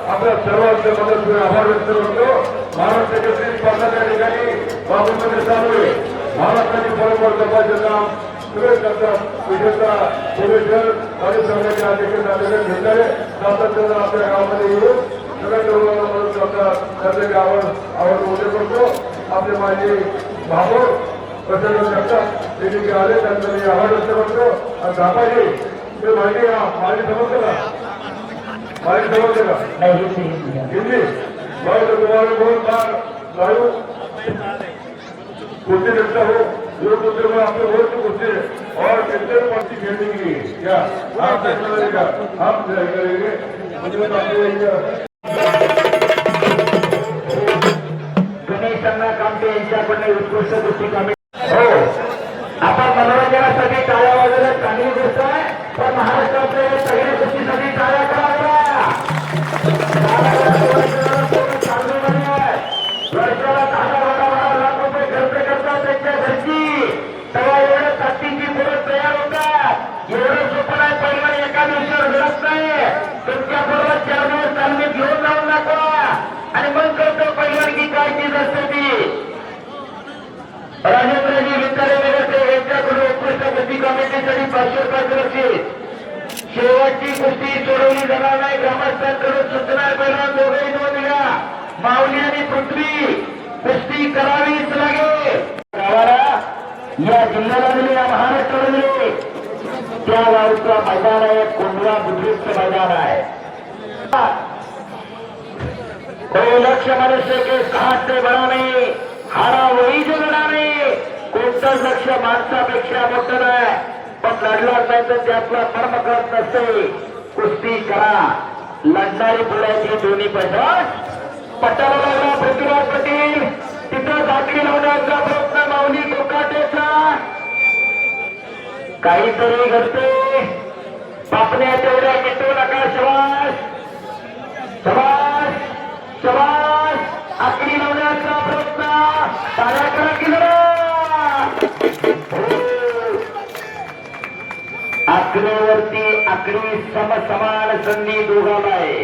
आपल्या सर्वांचे मदत आभार व्यक्त करतो. महाराष्ट्राच्या स्पर्धाच्या ठिकाणी बाबूमध्ये चालू आहे. महाराष्ट्राची परंपरा जपायचं काम सगळे करतात. विशेषतः सोमेश्वर परिसंघाचे अध्यक्ष झालेले घेतलेले सातत्यानं आपल्या गावामध्ये येऊन सगळ्या तरुणांना मदत करतात. त्याचे गावावर आवड मोठे करतो. आपले माझे भाऊ प्रसन्न करतात ते देखील आले त्यांचा मी आभार व्यक्त करतो. आणि दादाजी ते माहिती समजतं का? माहिती समजते का? हिंदी भाई तो तुम्हारे बहुत बार लाइव कुर्सी देखता हो जो दूसरे में आपने बहुत कुर्सी और कितने पार्टी खेलने की क्या आप करेगा आप करेंगे गणेशांना कामटे यांच्याकडे उत्कृष्ट कुस्ती कामे हो आपण मनोरंजनासाठी टाळ्या वाजवल्या चांगली गोष्ट आहे. पण महाराष्ट्रातले सगळ्या गोष्टीसाठी टाळ्या कराव्या. वर्षाला 10-12 लाख रुपये खर्च करतात त्यांच्या घरची. तेव्हा एवढ्या ताकदीची मुलं तयार होतात. एवढं सोपं नाही. पहिला एका दिवसावर घडत नाही. तुमच्या बरोबर 4 दिवस चालणे घेऊन जाऊन दाखवा आणि मग करतो पहिल्यांदी काय चीज असते ती. राजेंद्रजी विद्यालय यांच्याकडून उत्कृष्ट कुस्ती कमिटीसाठी 500 रुपये सुरक्षित. शेवटची कुस्ती सोडवली जाणार नाही. ग्रामस्थांकडून सूचना पहिला दोघेही नोंद घ्या. माऊली आणि पृथ्वी कुस्ती करावीच लागेल. गावाला या जिल्ह्याला दिले या महाराष्ट्राला दिले त्या गावचा मैदान आहे. कोंडवा बुद्धिस्ट मैदान आहे. कोई लक्ष्य मनुष्य के साथ से बड़ा नहीं हारा वही जो लढा नाही. कोणतंच लक्ष माणसापेक्षा मोठं नाही. पण लढलाच नाही तर त्यातला कर्म करत नसते. कुस्ती करा. लढणारी बोलायची दोन्ही पैसा पटाला लागला. पृथ्वीराज पाटील तिथं दाखली लावण्याचा प्रयत्न माऊली कोकाटेचा काहीतरी घडते. बापण्या तेवढ्या मिटू नका. शबास शबास शबास. आकडी लावण्याचा प्रयत्न टाळ्या करा केला. आकड्यावरती आकडी समसमान संधी दोघाला आहे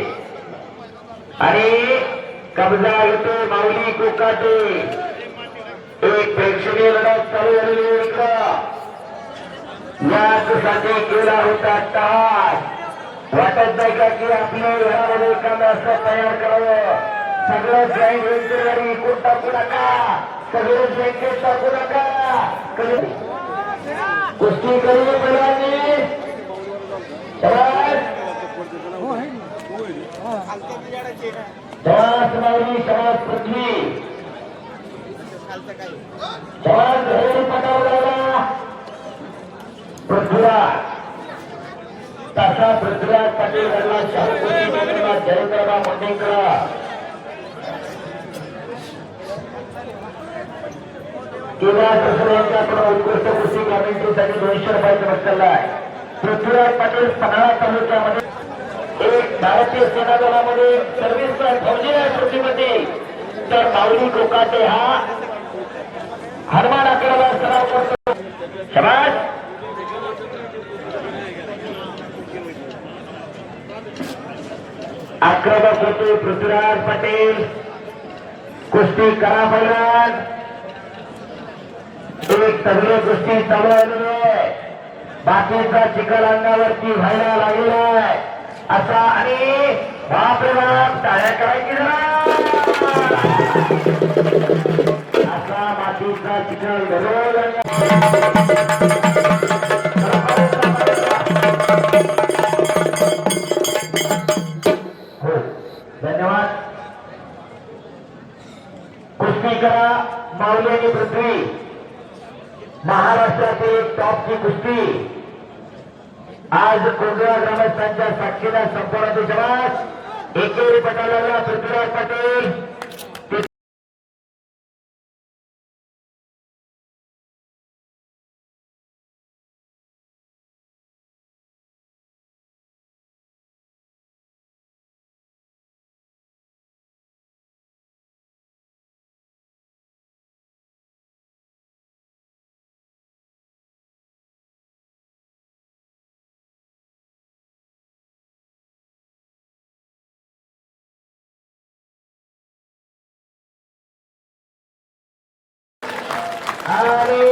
आणि कब्जा घेतो माऊली कोकाटे. एक प्रेक्षणीय लढत चालू झालेली यासाठी केला होता तास. वाटत नाही का की आपल्या घरामध्ये एखादं असं तयार करावं. सगळं जॉईंट वेंचरवारी कोण टाकू नका. सगळं जॉईंट टाकू नका. कुस्ती करू पहिल्यांदी शबास माऊली शबास पृथ्वी शबास घरी पटावला पृथ्वीराज तसा पृथ्वीराज पाटील घडला. जयंतराव मुंडेकर केदार यांच्याकडून उत्कृष्ट कुस्ती कमिटीसाठी 200 रुपयाचा बक्षीस आहे. पृथ्वीराज पाटील पन्हाळा तालुक्यामध्ये एक भारतीय सेना दलामध्ये सर्व्हिस फौजी आहे कृतीमध्ये. तर माऊली कोकाटे हा हनुमान आकड्याला सराव करतो. शबास आक्रमक होते पृथ्वीराज पाटील. कुस्ती करा पहिला. एक सगळे कुस्ती चालू आहे. बाकीचा चिखल अंगावरती व्हायला लागलेला आहे असा आणि बापरे बाप टाळ्या करायची जरा. असा मातीचा चिखल घडवून हो धन्यवाद. कुस्ती करा माऊली आणि पृथ्वी महाराष्ट्रातील टॉपची कुस्ती आज कोंडवा ग्रामस्थांच्या साक्षीला संपूर्ण देशभरात एकेरी पटाला पृथ्वीराज पाटील आणि